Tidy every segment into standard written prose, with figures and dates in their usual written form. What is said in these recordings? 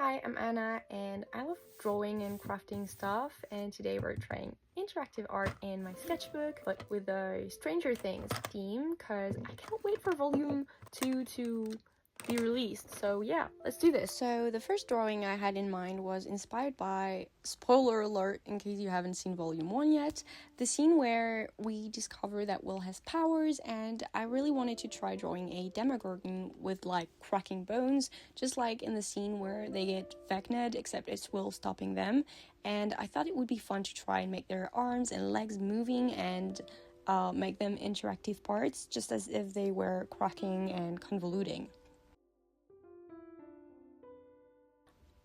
Hi, I'm Anna and I love drawing and crafting stuff, and today we're trying interactive art in my sketchbook but with a Stranger Things theme because I can't wait for volume 2 to be released. So yeah, let's do this. So the first drawing I had in mind was inspired by, spoiler alert in case you haven't seen volume 1 yet, the scene where we discover that Will has powers, and I really wanted to try drawing a demogorgon with like cracking bones, just like in the scene where they get vecna'd, except it's Will stopping them. And I thought it would be fun to try and make their arms and legs moving and make them interactive parts, just as if they were cracking and convoluting.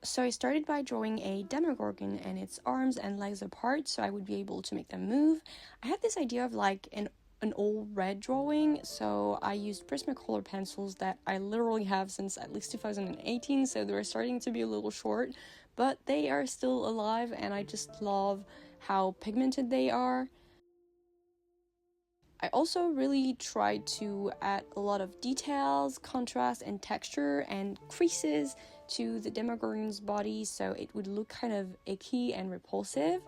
So I started by drawing a demogorgon and its arms and legs apart so I would be able to make them move. I had this idea of like an old red drawing, so I used Prismacolor pencils that I literally have since at least 2018, so they're starting to be a little short, but they are still alive and I just love how pigmented they are. I also really tried to add a lot of details, contrast, and texture and creases to the demogorgon's body so it would look kind of icky and repulsive.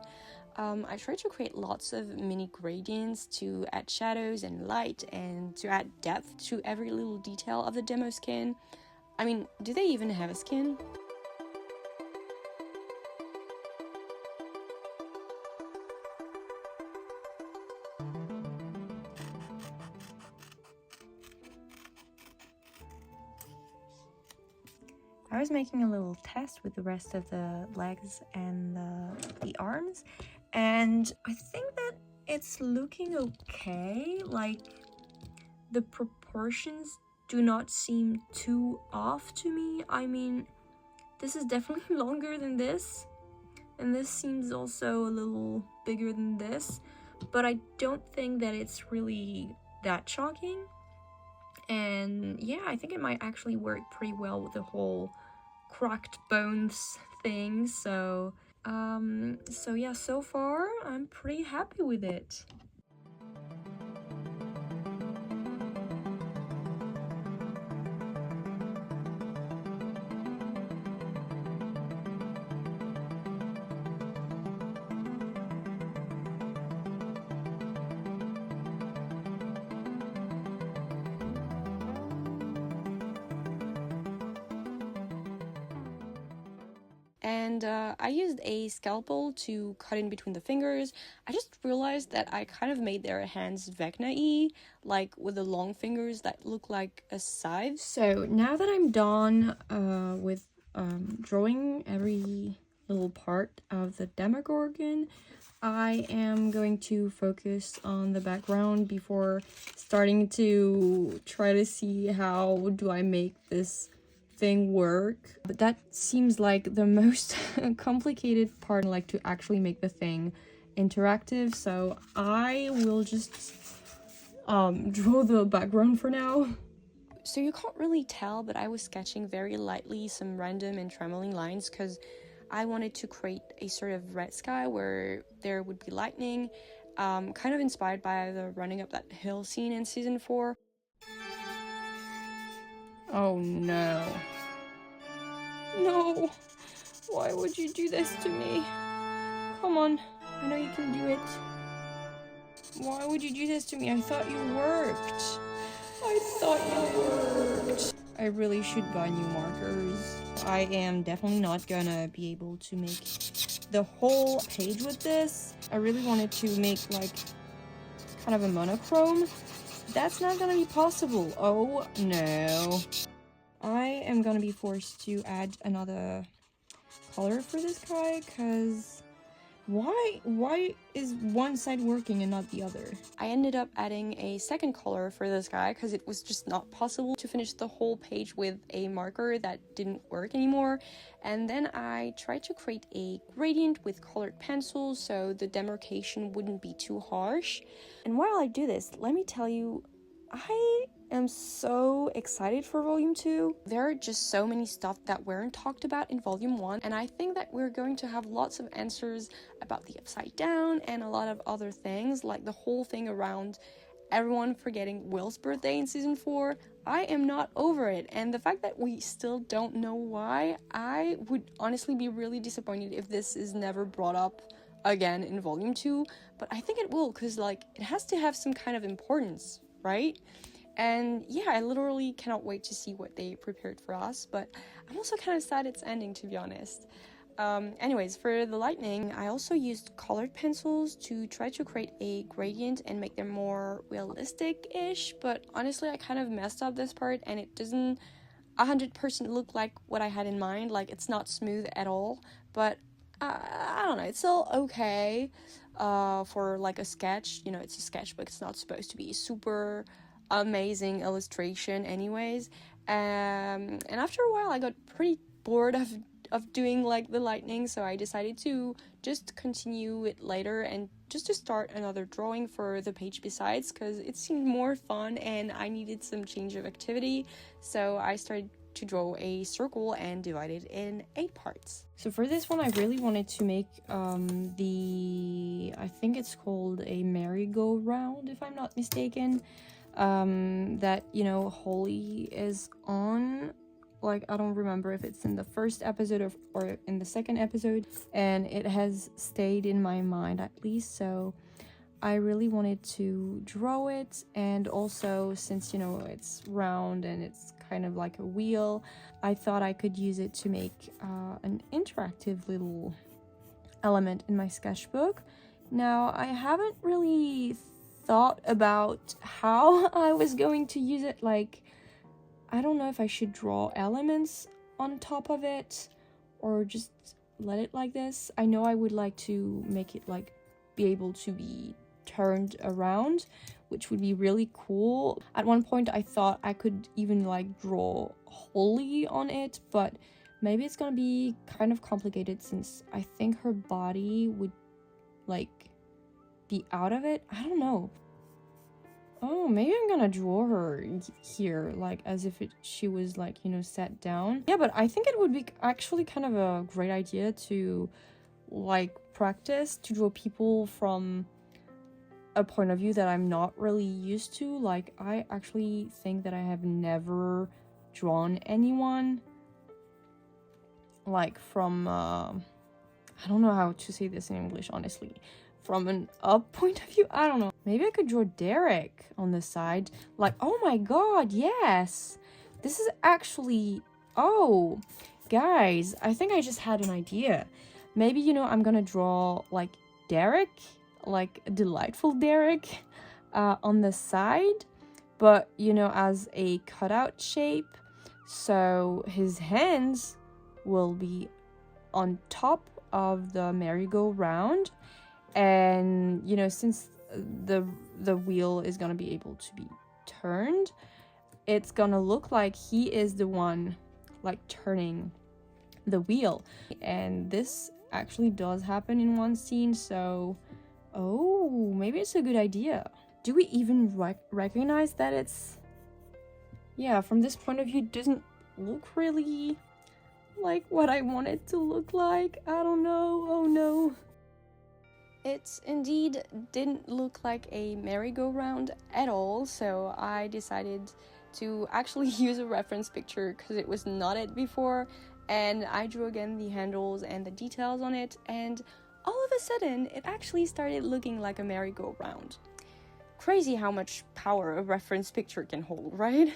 I tried to create lots of mini gradients to add shadows and light and to add depth to every little detail of the demo skin. I mean, do they even have a skin? I was making a little test with the rest of the legs and the arms, and I think that it's looking okay. Like, the proportions do not seem too off to me. I mean, this is definitely longer than this, and this seems also a little bigger than this, but I don't think that it's really that shocking. And yeah, I think it might actually work pretty well with the whole cracked bones thing. So yeah, so far I'm pretty happy with it. And I used a scalpel to cut in between the fingers. I just realized that I kind of made their hands vecna-y, like with the long fingers that look like a scythe. So now that I'm done with drawing every little part of the demogorgon, I am going to focus on the background before starting to try to see how do I make this thing work. But that seems like the most complicated part, like to actually make the thing interactive, so I will just draw the background for now. So you can't really tell, but I was sketching very lightly some random and trembling lines because I wanted to create a sort of red sky where there would be lightning, kind of inspired by the running up that hill scene in season 4. Oh no. No! Why would you do this to me? Come on, I know you can do it. Why would you do this to me? I thought you worked. I thought you worked. I really should buy new markers. I am definitely not gonna be able to make the whole page with this. I really wanted to make like kind of a monochrome. That's not gonna be possible. Oh no. I am gonna be forced to add another color for this guy because why is one side working and not the other? I ended up adding a second color for this guy because it was just not possible to finish the whole page with a marker that didn't work anymore. And then I tried to create a gradient with colored pencils so the demarcation wouldn't be too harsh. And while I do this, let me tell you, I am so excited for volume 2. There are just so many stuff that weren't talked about in volume 1, and I think that we're going to have lots of answers about the upside down and a lot of other things, like the whole thing around everyone forgetting Will's birthday in season 4. I am not over it. And the fact that we still don't know why, I would honestly be really disappointed if this is never brought up again in volume 2. But I think it will, because like it has to have some kind of importance, right? And yeah, I literally cannot wait to see what they prepared for us, but I'm also kind of sad it's ending, to be honest. Anyways, for the lightning, I also used colored pencils to try to create a gradient and make them more realistic-ish, but honestly, I kind of messed up this part, and it doesn't 100% look like what I had in mind. Like, it's not smooth at all, but I don't know, it's still okay for like a sketch. You know, it's a sketchbook, it's not supposed to be super amazing illustration anyways. And after a while I got pretty bored of doing like the lightning, so I decided to just continue it later and just to start another drawing for the page besides, because it seemed more fun and I needed some change of activity. So I started to draw a circle and divide it in 8 parts. So for this one I really wanted to make I think it's called a merry-go-round, if I'm not mistaken, that, you know, Holly is on. Like, I don't remember if it's in the first episode or in the second episode, and it has stayed in my mind at least, so I really wanted to draw it. And also, since, you know, it's round and it's kind of like a wheel, I thought I could use it to make an interactive little element in my sketchbook. Now, I haven't really thought about how I was going to use it. Like, I don't know if I should draw elements on top of it or just let it like this. I know I would like to make it like be able to be turned around, which would be really cool. At one point I thought I could even like draw Holly on it, but maybe it's gonna be kind of complicated since I think her body would like be out of it. I don't know. Oh, maybe I'm gonna draw her here, like as if she was like, you know, sat down. Yeah, but I think it would be actually kind of a great idea to like practice to draw people from a point of view that I'm not really used to. Like, I actually think that I have never drawn anyone like from I don't know how to say this in English, honestly. From an up point of view, I don't know. Maybe I could draw Derek on the side. Like, oh my god, yes! This is actually... Oh, guys, I think I just had an idea. Maybe, you know, I'm gonna draw, like, Derek, like, a delightful Derek, on the side, but, you know, as a cutout shape. So his hands will be on top of the merry-go-round. And, you know, since the wheel is gonna be able to be turned, it's gonna look like he is the one like turning the wheel. And this actually does happen in one scene, so oh, maybe it's a good idea. Do we even recognize that it's... Yeah, from this point of view, it doesn't look really like what I want it to look like. I don't know. Oh no. It indeed didn't look like a merry-go-round at all, so I decided to actually use a reference picture because it was not it before, and I drew again the handles and the details on it, and all of a sudden it actually started looking like a merry-go-round. Crazy how much power a reference picture can hold, right?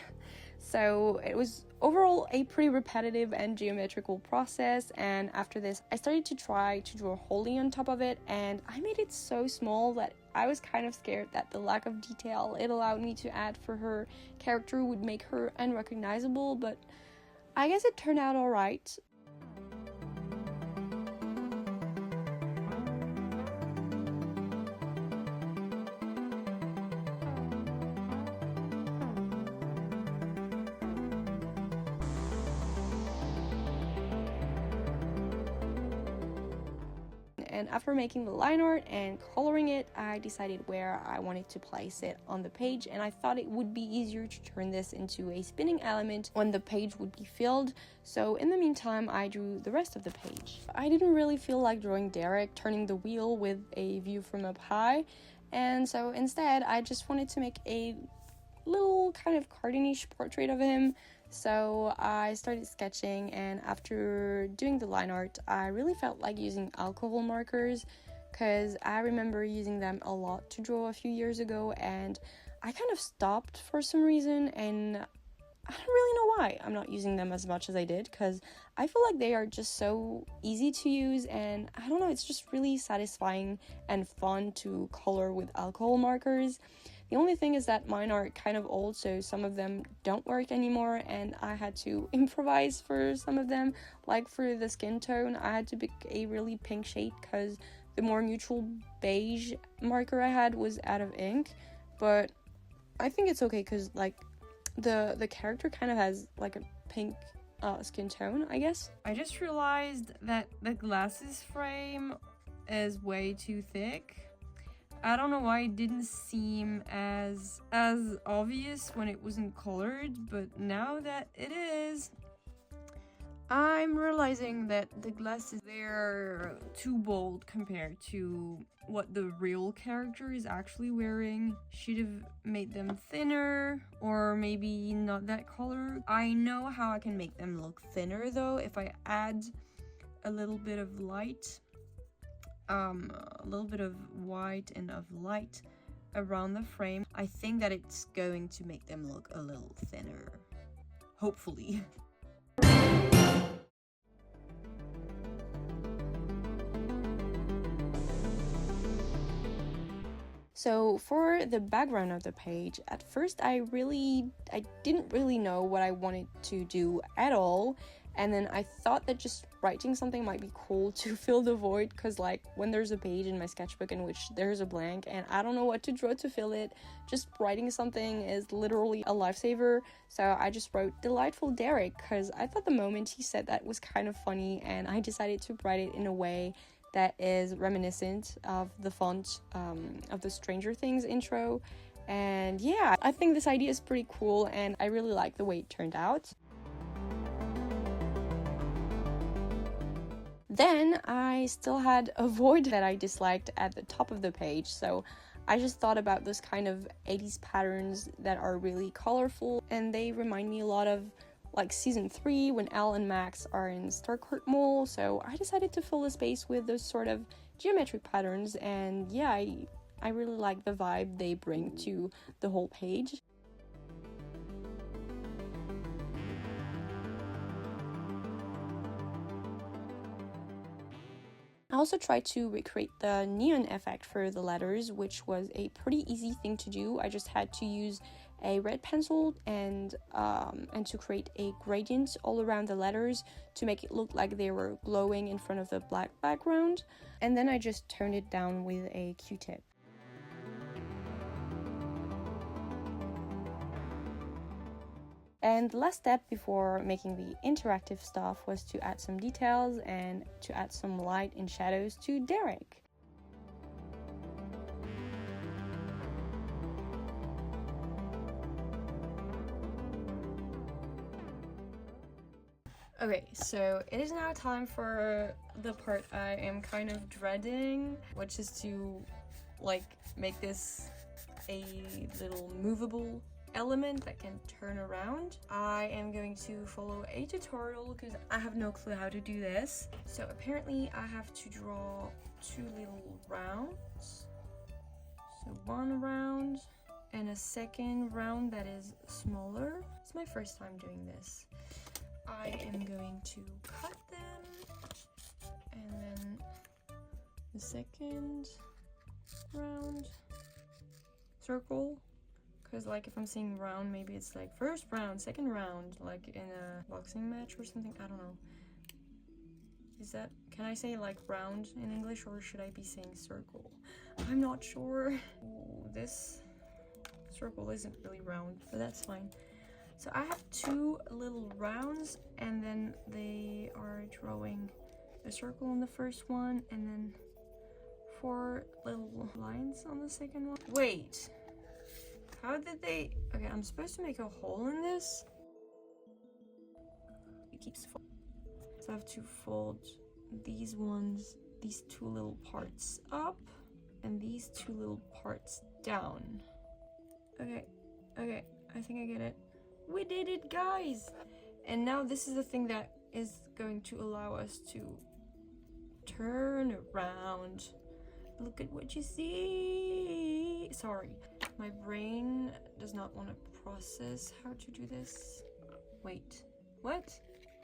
So it was overall a pretty repetitive and geometrical process, and after this I started to try to draw Holly on top of it, and I made it so small that I was kind of scared that the lack of detail it allowed me to add for her character would make her unrecognizable, but I guess it turned out alright. And after making the line art and coloring it, I decided where I wanted to place it on the page, and I thought it would be easier to turn this into a spinning element when the page would be filled. So in the meantime, I drew the rest of the page. I didn't really feel like drawing Derek turning the wheel with a view from up high, and so instead I just wanted to make a little kind of cartoonish portrait of him. So I started sketching, and after doing the line art, I really felt like using alcohol markers, because I remember using them a lot to draw a few years ago, and I kind of stopped for some reason, and I don't really know why I'm not using them as much as I did, because I feel like they are just so easy to use, and I don't know, it's just really satisfying and fun to color with alcohol markers. The only thing is that mine are kind of old, so some of them don't work anymore, and I had to improvise for some of them. Like for the skin tone, I had to pick a really pink shade, because the more neutral beige marker I had was out of ink. But I think it's okay, because like the character kind of has like a pink skin tone, I guess. I just realized that the glasses frame is way too thick. I don't know why it didn't seem as obvious when it wasn't colored, but now that it is, I'm realizing that the glasses, they're too bold compared to what the real character is actually wearing. Should have made them thinner, or maybe not that color. I know how I can make them look thinner though, if I add a little bit of light, a little bit of white and of light around the frame. I think that it's going to make them look a little thinner, hopefully. So for the background of the page, at first I didn't really know what I wanted to do at all, and then I thought that just writing something might be cool to fill the void, because like when there's a page in my sketchbook in which there's a blank and I don't know what to draw to fill it, just writing something is literally a lifesaver. So I just wrote "Delightful Derek" because I thought the moment he said that was kind of funny, and I decided to write it in a way that is reminiscent of the font of the Stranger Things intro. And yeah, I think this idea is pretty cool, and I really like the way it turned out. Then I still had a void that I disliked at the top of the page, so I just thought about those kind of 80s patterns that are really colorful, and they remind me a lot of like season 3 when Elle and Max are in Starcourt Mall. So I decided to fill the space with those sort of geometric patterns, and yeah, I really like the vibe they bring to the whole page. I also tried to recreate the neon effect for the letters, which was a pretty easy thing to do. I just had to use a red pencil and to create a gradient all around the letters to make it look like they were glowing in front of the black background. And then I just toned it down with a Q-tip. And the last step before making the interactive stuff was to add some details and to add some light and shadows to Derek. Okay, so it is now time for the part I am kind of dreading, which is to like make this a little movable element that can turn around. I am going to follow a tutorial because I have no clue how to do this. So apparently I have to draw 2 little rounds. So 1 round and a second round that is smaller. It's my first time doing this. I am going to cut them, and then the second round circle, because like if I'm saying round, maybe it's like first round, second round, like in a boxing match or something. I don't know. Can I say like round in English, or should I be saying circle? I'm not sure. Ooh, this circle isn't really round, but that's fine. So I have 2 little rounds, and then they are drawing a circle on the first one, and then 4 little lines on the second one. Wait, how did they... Okay, I'm supposed to make a hole in this? It keeps folding. So I have to fold these 2 little parts up, and these 2 little parts down. Okay, Okay, I think I get it. We did it, guys! And now this is the thing that is going to allow us to turn around. Look at what you see. Sorry, my brain does not want to process how to do this. Wait, what?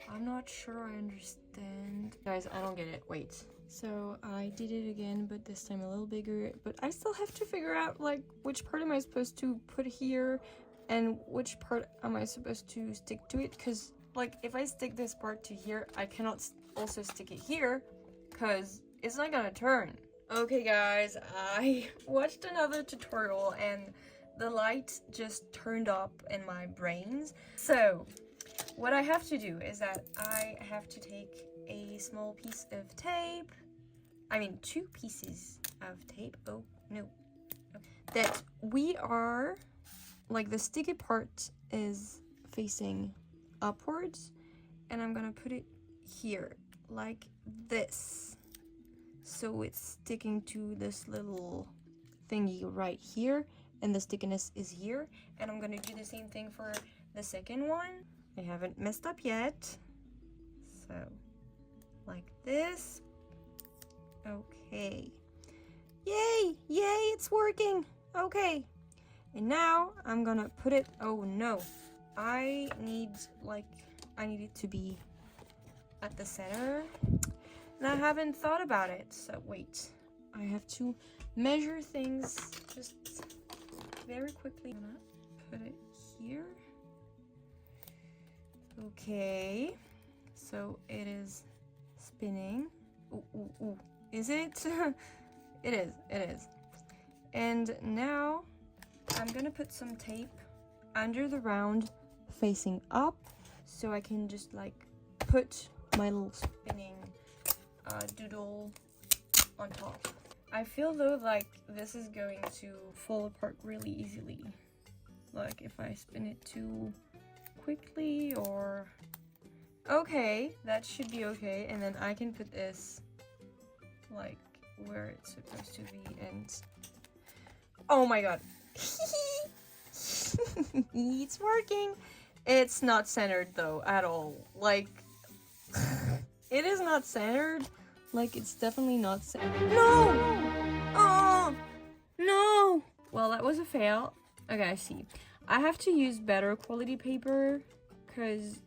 I'm not sure I understand. Guys, I don't get it. Wait. So I did it again, but this time a little bigger. But I still have to figure out, like, which part am I supposed to put here and which part am I supposed to stick to it? Because, like, if I stick this part to here, I cannot also stick it here because it's not gonna turn. Okay, guys, I watched another tutorial and the light just turned up in my brains. So what I have to do is that I have to take a small piece of tape. I mean, 2 pieces of tape. Oh, no. That we are, like, the sticky part is facing upwards, and I'm gonna put it here, like this. So it's sticking to this little thingy right here, and the stickiness is here. And I'm gonna do the same thing for the second one. I haven't messed up yet. So, like this. Okay. Yay! Yay, it's working! Okay. And now I'm gonna put it, oh no. I need it to be at the center. And I haven't thought about it, so wait. I have to measure things just very quickly. I'm gonna put it here. Okay, so it is spinning. Ooh, ooh, ooh. Is it? It is, it is. And now I'm gonna put some tape under the round facing up so I can just like put my little spinning doodle on top. I feel though like this is going to fall apart really easily. Like if I spin it too quickly or... Okay, that should be okay. And then I can put this like where it's supposed to be and... Oh my god. It's working. It's not centered though at all. Like it is not centered. Like it's definitely not centered. No! Oh no! Well, that was a fail. Okay, I see. I have to use better quality paper because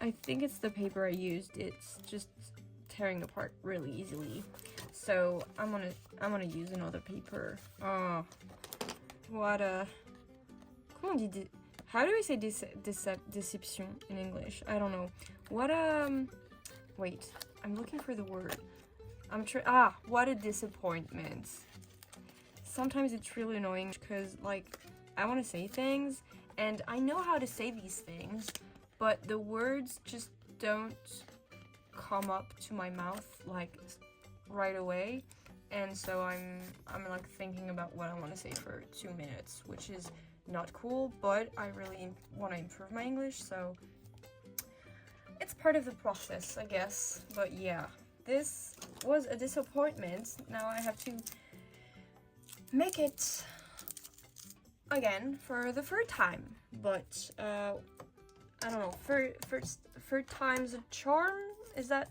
I think it's the paper I used. It's just tearing apart really easily. So I'm gonna use another paper. Oh, what a... Comment on dit? How do I say deception in English? I don't know. What wait, I'm looking for the word. What a disappointment. Sometimes it's really annoying because like I want to say things and I know how to say these things, but the words just don't come up to my mouth like right away, and so I'm like thinking about what I want to say for 2 minutes, which is not cool, but I really want to improve my English, so it's part of the process, I guess. But yeah, this was a disappointment. Now I have to make it again for the third time, but I don't know, third time's a charm? Is that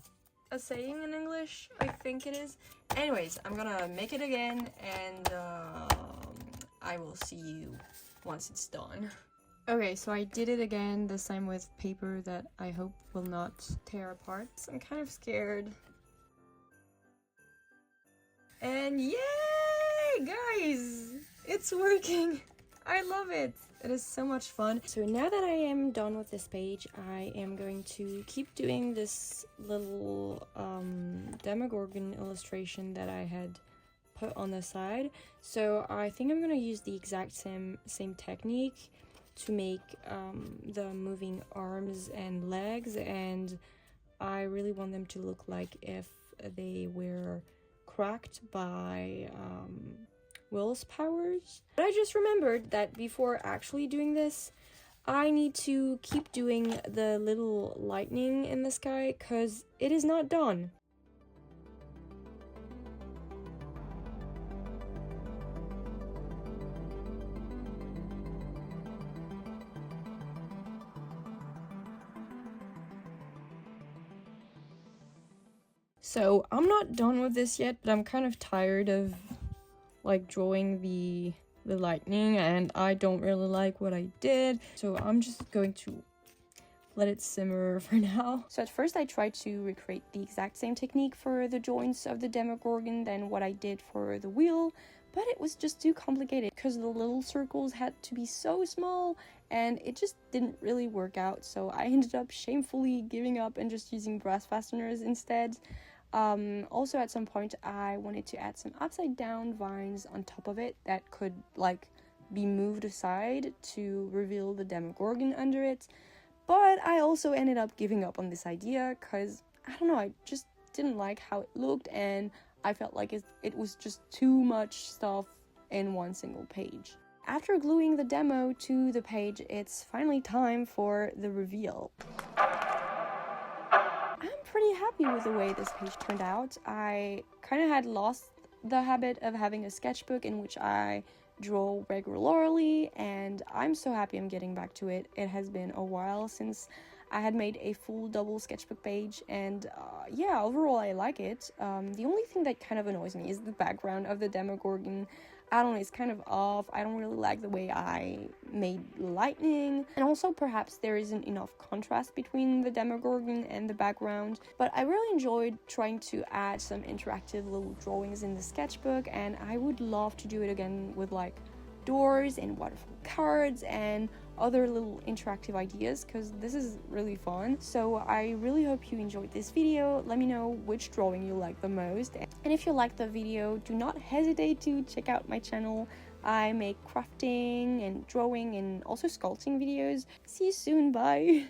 a saying in English? I think it is. Anyways, I'm gonna make it again, and I will see you once it's done. Okay, so I did it again, this time with paper that I hope will not tear apart. I'm kind of scared. And yay, guys! It's working! I love it! It is so much fun. So now that I am done with this page, I am going to keep doing this little demogorgon illustration that I had put on the side. So I think I'm going to use the exact same technique to make the moving arms and legs, and I really want them to look like if they were cracked by Will's powers. But I just remembered that before actually doing this, I need to keep doing the little lightning in the sky because it is not done. So I'm not done with this yet, but I'm kind of tired of like drawing the lightning, and I don't really like what I did, so I'm just going to let it simmer for now. So at first I tried to recreate the exact same technique for the joints of the demogorgon than what I did for the wheel, but it was just too complicated because the little circles had to be so small and it just didn't really work out. So I ended up shamefully giving up and just using brass fasteners instead. Also at some point I wanted to add some upside down vines on top of it that could like be moved aside to reveal the demogorgon under it. But I also ended up giving up on this idea because, I don't know, I just didn't like how it looked and I felt like it was just too much stuff in one single page. After gluing the demo to the page, it's finally time for the reveal. I'm pretty happy with the way this page turned out. I kind of had lost the habit of having a sketchbook in which I draw regularly, and I'm so happy I'm getting back to it. It has been a while since I had made a full double sketchbook page, and yeah, overall I like it. The only thing that kind of annoys me is the background of the demogorgon. I don't know, it's kind of off. I don't really like the way I made lightning, and also perhaps there isn't enough contrast between the demogorgon and the background, but I really enjoyed trying to add some interactive little drawings in the sketchbook, and I would love to do it again with like doors and waterfall cards and other little interactive ideas, because this is really fun. So I really hope you enjoyed this video. Let me know which drawing you like the most, and if you liked the video, do not hesitate to check out my channel. I make crafting and drawing and also sculpting videos. See you soon, bye.